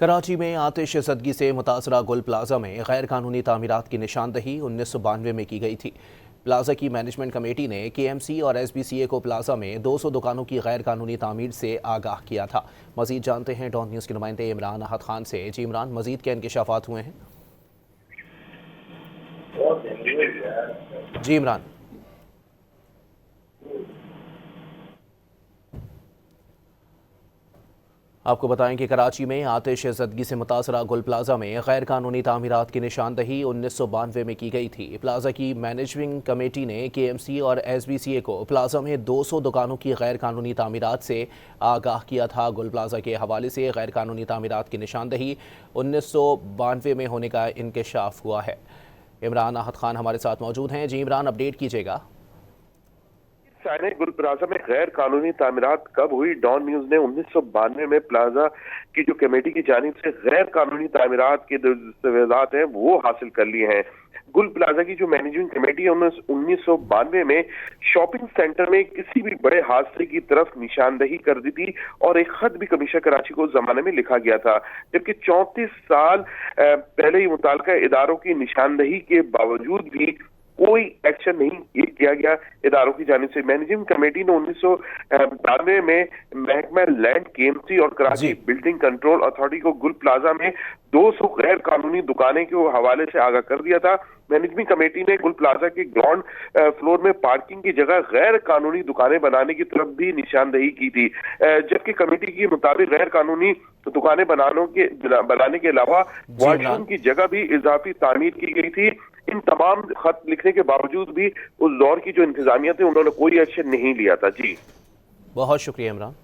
कराची में आतिश ज़दगी से मुतासरा गुल प्लाजा में गैर कानूनी तामीरात की निशानदही 1992 में की गई थी। प्लाजा की मैनेजमेंट कमेटी ने KMC और SBCA को प्लाजा में 200 दुकानों की गैर कानूनी तामीर से आगाह किया था। मजीद जानते हैं डॉन न्यूज़ के नुमाइंदे इमरान अहद खान से। जी इमरान, मजीद क्या इंकशाफात हुए हैं? जी इमरान। आपको बताएं कि कराची में आतिश ज़दगी से मुतासरा गुल प्लाजा में गैर कानूनी तामीरात की निशानदही 1992 में की गई थी। प्लाजा की मैनेजमेंट कमेटी ने KMC और SBCA को प्लाजा में 200 दुकानों की गैर कानूनी तामीरात से आगाह किया था। गुल प्लाजा के हवाले से गैर कानूनी तामीरात की निशानदही 1992 में होने का इंकशाफ हुआ है। इमरान अहद खान हमारे साथ मौजूद हैं। जी इमरान, अपडेट कीजिएगा। गुल प्लाजा में गैर कानूनी तामीरात कब हुई? डॉन न्यूज ने 1992 में प्लाजा की जो कमेटी की जानिब से गैर कानूनी तामीरात के दस्तावेजात हैं वो हासिल कर लिए हैं। गुल प्लाजा की जो मैनेजिंग कमेटी है 1992 में शॉपिंग सेंटर में किसी भी बड़े हादसे की तरफ निशानदही कर दी थी और एक खत भी कमिश्नर कराची को जमाने में लिखा गया था, जबकि 34 साल पहले ही मुताल्लिका इदारों की निशानदही के बावजूद भी कोई एक्शन नहीं किया गया इदारों की जानिब से। मैनेजिंग कमेटी ने 1992 में महकमा लैंड, KMC और कराची बिल्डिंग कंट्रोल अथॉरिटी को गुल प्लाजा में 200 गैर कानूनी दुकानें के हवाले से आगाह कर दिया था। मैनेजमेंट कमेटी ने गुल प्लाजा के ग्राउंड फ्लोर में पार्किंग की जगह गैर कानूनी दुकानें बनाने की तरफ भी निशानदही की थी, जबकि कमेटी के मुताबिक गैर कानूनी दुकानें बनाने के अलावा वॉशरूम की जगह भी इजाफी तामीर की गई थी। इन तमाम खत लिखने के बावजूद भी उस दौर की जो इंतजामिया थी उन्होंने कोई एक्शन नहीं लिया था। जी बहुत शुक्रिया इमरान।